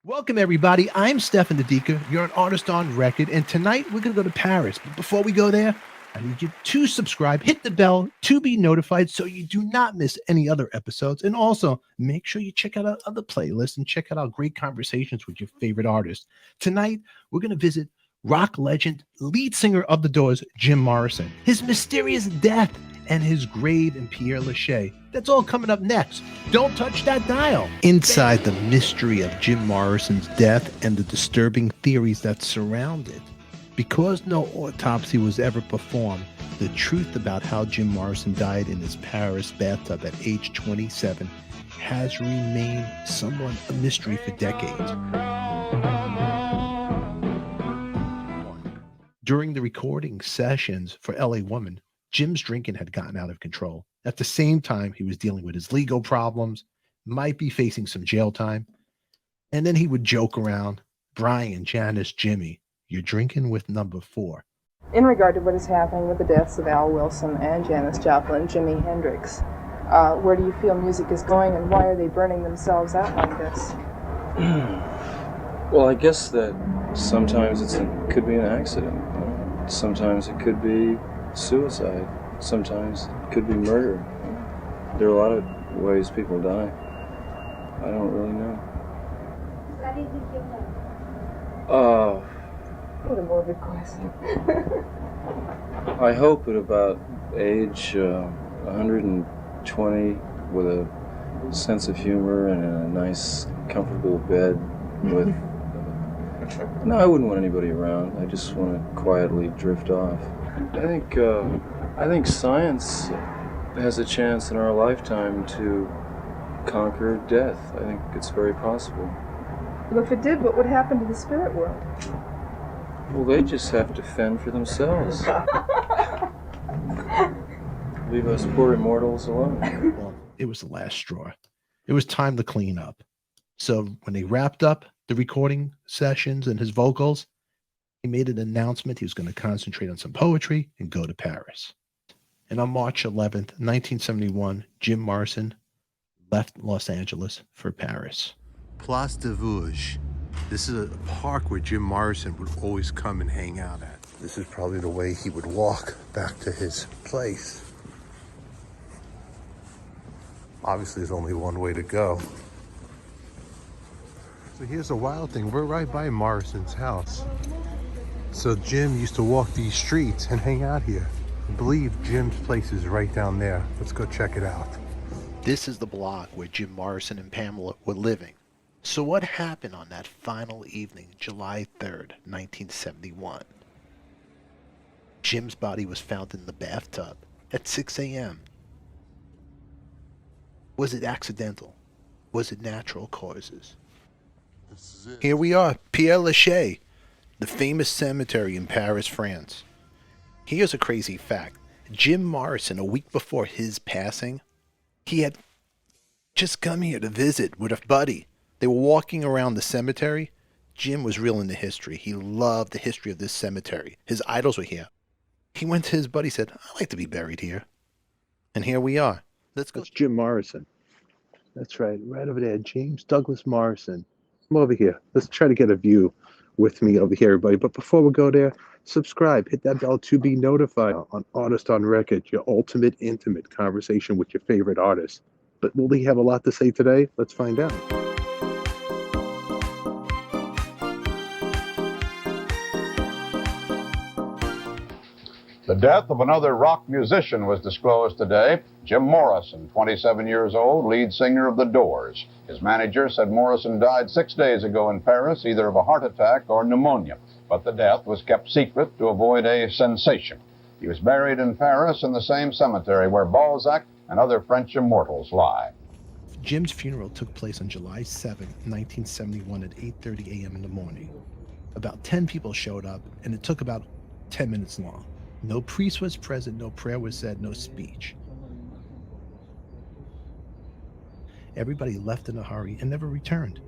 Welcome, everybody. I'm Stefan ADIKA. You're an artist on record, and tonight we're going to go to Paris. But before we go there, I need you to subscribe, hit the bell to be notified so you do not miss any other episodes. And also, make sure you check out our other playlists and check out our great conversations with your favorite artists. Tonight, we're going to visit rock legend, lead singer of The Doors, Jim Morrison, his mysterious death, and his grave in Père Lachaise. That's all coming up next. Don't touch that dial. Inside the mystery of Jim Morrison's death and the disturbing theories that surround it. Because no autopsy was ever performed, the truth about how Jim Morrison died in his Paris bathtub at age 27 has remained somewhat a mystery for decades. During the recording sessions for LA Woman, Jim's drinking had gotten out of control. At the same time, he was dealing with his legal problems, might be facing some jail time. And then he would joke around, Brian, Janice, Jimmy, you're drinking with number 4. In regard to what is happening with the deaths of Al Wilson and Janis Joplin, Jimi Hendrix, where do you feel music is going, and why are they burning themselves out like this? Well, I guess that sometimes it could be an accident. Sometimes it could be suicide. Sometimes it could be murder. There are a lot of ways people die. I don't really know. What a morbid question. I hope at about age 120, with a sense of humor and in a nice, comfortable bed with... No, I wouldn't want anybody around. I just want to quietly drift off. I think science has a chance in our lifetime to conquer death. I think it's very possible. Well, if it did, what would happen to the spirit world? Well, they just have to fend for themselves. Leave us poor immortals alone. Well, it was the last straw. It was time to clean up. So when they wrapped up the recording sessions and his vocals, he made an announcement he was going to concentrate on some poetry and go to Paris. And on March 11th, 1971, Jim Morrison left Los Angeles for Paris. Place de Vosges. This is a park where Jim Morrison would always come and hang out at. This is probably the way he would walk back to his place. Obviously, there's only one way to go. So here's the wild thing. We're right by Morrison's house. So Jim used to walk these streets and hang out here. I believe Jim's place is right down there. Let's go check it out. This is the block where Jim Morrison and Pamela were living. So what happened on that final evening, July 3rd, 1971? Jim's body was found in the bathtub at 6 a.m. Was it accidental? Was it natural causes? Here we are, Père Lachaise, the famous cemetery in Paris, France. Here's a crazy fact. Jim Morrison, a week before his passing, he had just come here to visit with a buddy. They were walking around the cemetery. Jim was real into history. He loved the history of this cemetery. His idols were here. He went to his buddy, said, I'd like to be buried here. And here we are. Let's go. That's Jim Morrison. That's right over there. James Douglas Morrison. Come over here. Let's try to get a view with me over here, everybody. But before we go there, subscribe, hit that bell to be notified on Artist on Record, your ultimate intimate conversation with your favorite artist. But will he have a lot to say today? Let's find out. The death of another rock musician was disclosed today. Jim Morrison, 27 years old, lead singer of The Doors. His manager said Morrison died 6 days ago in Paris, either of a heart attack or pneumonia. But the death was kept secret to avoid a sensation. He was buried in Paris in the same cemetery where Balzac and other French immortals lie. Jim's funeral took place on July 7, 1971 at 8:30 a.m. in the morning. About 10 people showed up, and it took about 10 minutes long. No priest was present, no prayer was said, no speech. Everybody left in a hurry and never returned.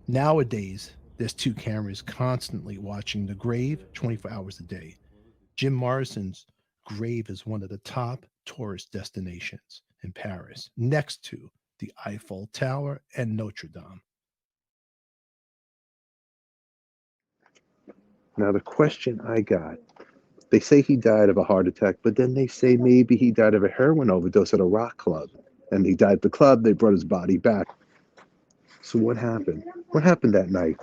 Nowadays, there's 2 cameras constantly watching the grave 24 hours a day. Jim Morrison's grave is one of the top tourist destinations in Paris, next to the Eiffel Tower and Notre Dame. Now, the question I got, they say he died of a heart attack, but then they say maybe he died of a heroin overdose at a rock club. And he died at the club, they brought his body back. So what happened? What happened that night?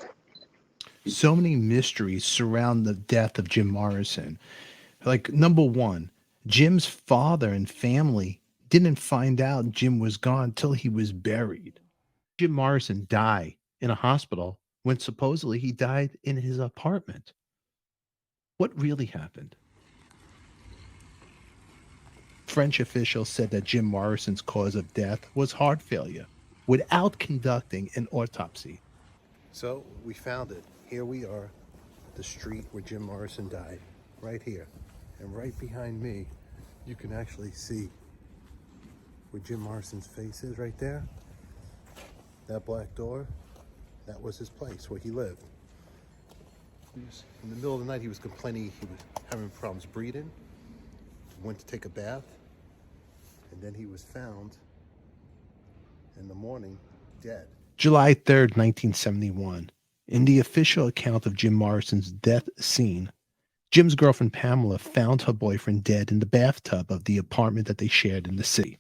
So many mysteries surround the death of Jim Morrison. Like, number one, Jim's father and family didn't find out Jim was gone till he was buried. Jim Morrison died in a hospital when supposedly he died in his apartment. What really happened? French officials said that Jim Morrison's cause of death was heart failure without conducting an autopsy. So we found it. Here we are at the street where Jim Morrison died, right here. And right behind me, you can actually see where Jim Morrison's face is right there. That black door, that was his place where he lived. In the middle of the night, he was complaining he was having problems breathing. Went to take a bath, and then he was found in the morning dead. July 3rd, 1971. In the official account of Jim Morrison's death scene, Jim's girlfriend Pamela found her boyfriend dead in the bathtub of the apartment that they shared in the city.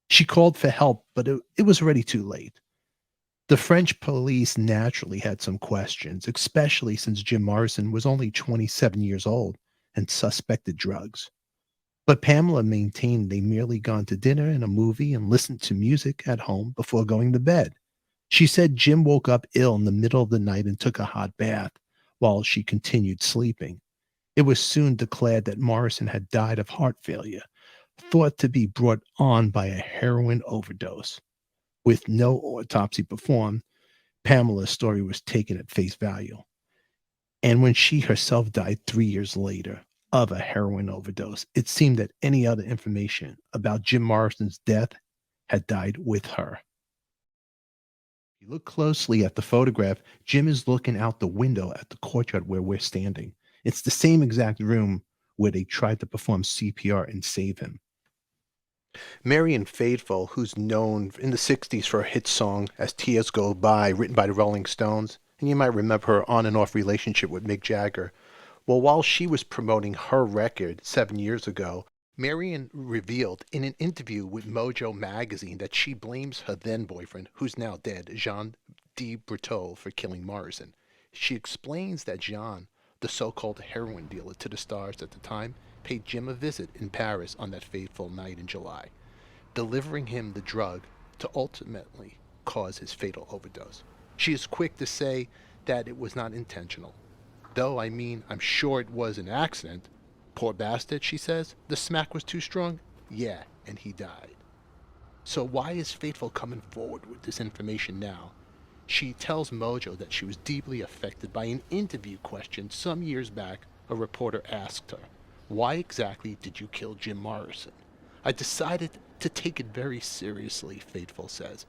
She called for help, but it was already too late. The French police naturally had some questions, especially since Jim Morrison was only 27 years old and suspected drugs. But Pamela maintained they merely gone to dinner and a movie and listened to music at home before going to bed. She said Jim woke up ill in the middle of the night and took a hot bath while she continued sleeping. It was soon declared that Morrison had died of heart failure, thought to be brought on by a heroin overdose. With no autopsy performed, Pamela's story was taken at face value. And when she herself died 3 years later of a heroin overdose, it seemed that any other information about Jim Morrison's death had died with her. If you look closely at the photograph, Jim is looking out the window at the courtyard where we're standing. It's the same exact room where they tried to perform CPR and save him. Marian Faithfull, who's known in the 60s for a hit song As Tears Go By, written by the Rolling Stones, and you might remember her on and off relationship with Mick Jagger. Well, while she was promoting her record 7 years ago, Marian revealed in an interview with Mojo magazine that she blames her then boyfriend, who's now dead, Jean de Bertol, for killing Morrison. She explains that Jean, the so-called heroin dealer to the stars at the time, paid Jim a visit in Paris on that fateful night in July, delivering him the drug to ultimately cause his fatal overdose. She is quick to say that it was not intentional. Though, I'm sure it was an accident. Poor bastard, she says. The smack was too strong? Yeah, and he died. So why is Faithfull coming forward with this information now? She tells Mojo that she was deeply affected by an interview question some years back. A reporter asked her, "Why exactly did you kill Jim Morrison?" "I decided to take it very seriously," Faithfull says.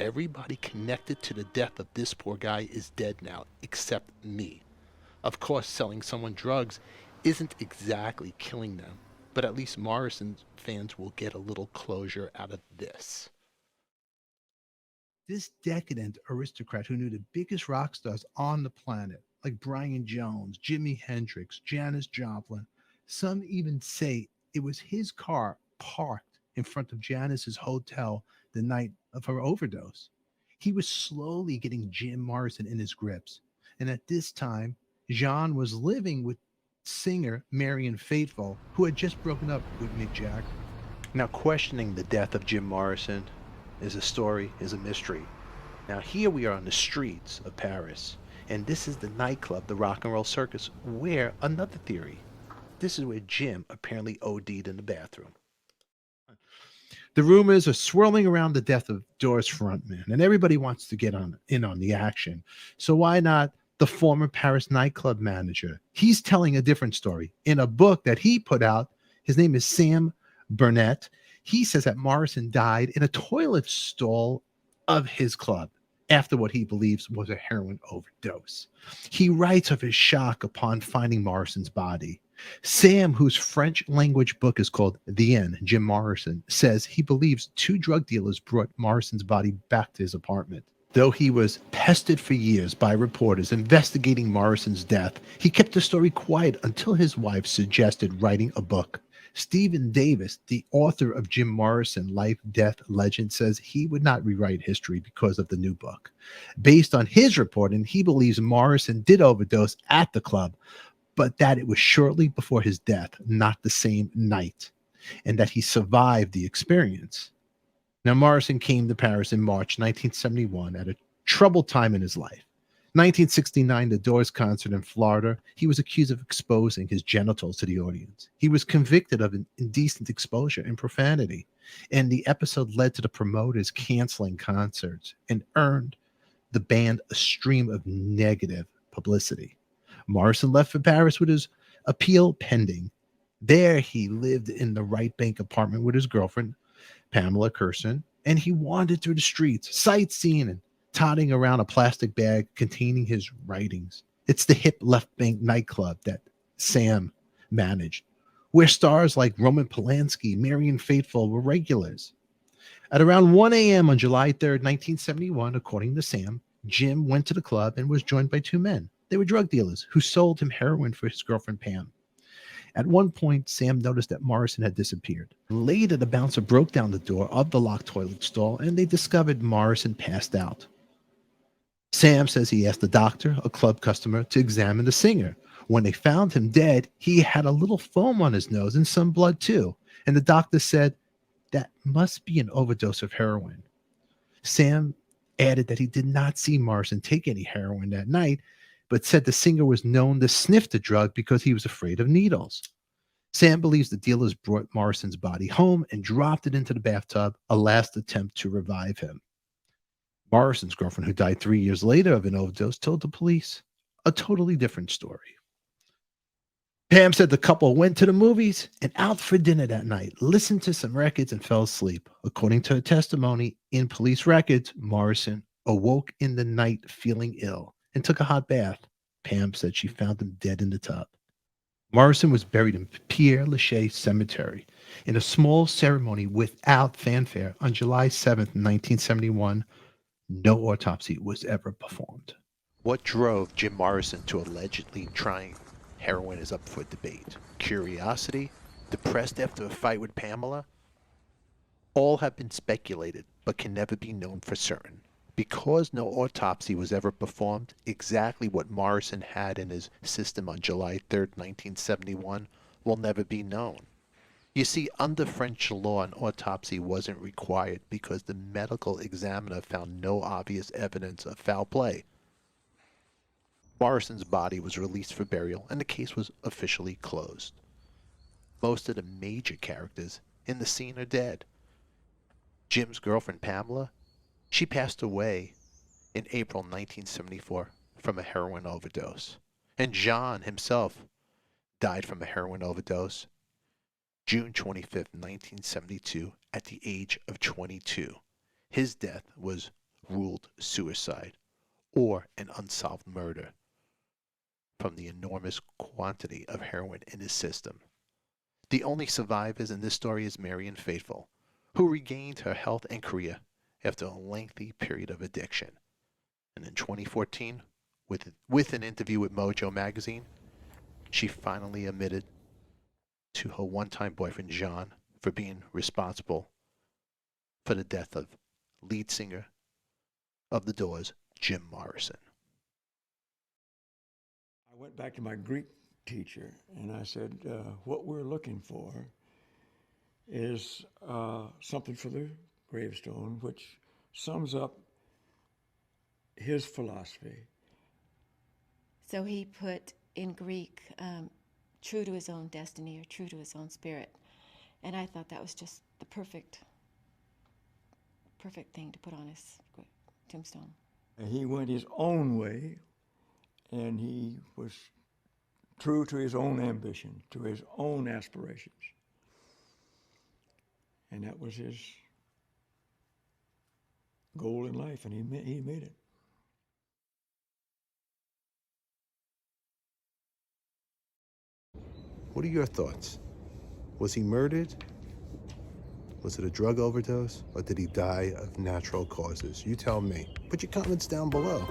"Everybody connected to the death of this poor guy is dead now, except me. Of course, selling someone drugs isn't exactly killing them, but at least Morrison's fans will get a little closure out of this." This decadent aristocrat who knew the biggest rock stars on the planet, like Brian Jones, Jimi Hendrix, Janis Joplin. Some even say it was his car parked in front of Janis's hotel the night of her overdose. He was slowly getting Jim Morrison in his grips. And at this time, Jean was living with singer Marian Faithfull, who had just broken up with Mick Jagger. Now, questioning the death of Jim Morrison is a mystery. Now, here we are on the streets of Paris, and this is the nightclub, the Rock and Roll Circus, where another theory. This is where Jim apparently OD'd in the bathroom. The rumors are swirling around the death of Doors frontman, and everybody wants to get in on the action. So why not the former Paris nightclub manager? He's telling a different story. In a book that he put out, his name is Sam Burnett. He says that Morrison died in a toilet stall of his club after what he believes was a heroin overdose. He writes of his shock upon finding Morrison's body. Sam, whose French language book is called The End, Jim Morrison, says he believes two drug dealers brought Morrison's body back to his apartment. Though he was pestered for years by reporters investigating Morrison's death, he kept the story quiet until his wife suggested writing a book. Stephen Davis, the author of Jim Morrison, Life, Death, Legend, says he would not rewrite history because of the new book. Based on his reporting, he believes Morrison did overdose at the club, but that it was shortly before his death, not the same night, and that he survived the experience. Now, Morrison came to Paris in March 1971 at a troubled time in his life. 1969, the Doors concert in Florida, he was accused of exposing his genitals to the audience. He was convicted of an indecent exposure and profanity, and the episode led to the promoters canceling concerts and earned the band a stream of negative publicity. Morrison left for Paris with his appeal pending. There, he lived in the right bank apartment with his girlfriend, Pamela Curson, and he wandered through the streets, sightseeing and toting around a plastic bag containing his writings. It's the hip Left Bank nightclub that Sam managed, where stars like Roman Polanski, Marion Faithfull were regulars. At around 1 a.m. on July 3rd, 1971, according to Sam, Jim went to the club and was joined by two men. They were drug dealers who sold him heroin for his girlfriend Pam. At one point, Sam noticed that Morrison had disappeared. Later, the bouncer broke down the door of the locked toilet stall and they discovered Morrison passed out. Sam says he asked the doctor, a club customer, to examine the singer. When they found him dead, he had a little foam on his nose and some blood too. And the doctor said, that must be an overdose of heroin. Sam added that he did not see Morrison take any heroin that night, but said the singer was known to sniff the drug because he was afraid of needles. Sam believes the dealers brought Morrison's body home and dropped it into the bathtub, a last attempt to revive him. Morrison's girlfriend, who died 3 years later of an overdose, told the police a totally different story. Pam said the couple went to the movies and out for dinner that night, listened to some records, and fell asleep. According to her testimony in police records, Morrison awoke in the night feeling ill and took a hot bath. Pam said she found him dead in the tub. Morrison was buried in Père Lachaise Cemetery in a small ceremony without fanfare on July 7th, 1971. No autopsy was ever performed. What drove Jim Morrison to allegedly trying heroin is up for debate. Curiosity? Depressed after a fight with Pamela? All have been speculated, but can never be known for certain. Because no autopsy was ever performed, exactly what Morrison had in his system on July 3rd, 1971 will never be known. You see, under French law, an autopsy wasn't required because the medical examiner found no obvious evidence of foul play. Morrison's body was released for burial and the case was officially closed. Most of the major characters in the scene are dead. Jim's girlfriend Pamela, she passed away in April 1974 from a heroin overdose. And John himself died from a heroin overdose June 25th, 1972, at the age of 22. His death was ruled suicide or an unsolved murder from the enormous quantity of heroin in his system. The only survivors in this story is Marion Faithfull, who regained her health and career after a lengthy period of addiction. And in 2014, with an interview with Mojo magazine, she finally admitted to her one-time boyfriend John for being responsible for the death of lead singer of the Doors, Jim Morrison. I went back to my Greek teacher and I said, what we're looking for is something for the gravestone which sums up his philosophy. So he put in Greek, true to his own destiny or true to his own spirit. And I thought that was just the perfect thing to put on his tombstone. And he went his own way and he was true to his own ambition, to his own aspirations. And that was his goal in life, and he made it. What are your thoughts? Was he murdered? Was it a drug overdose, or did he die of natural causes? You tell me. Put your comments down below.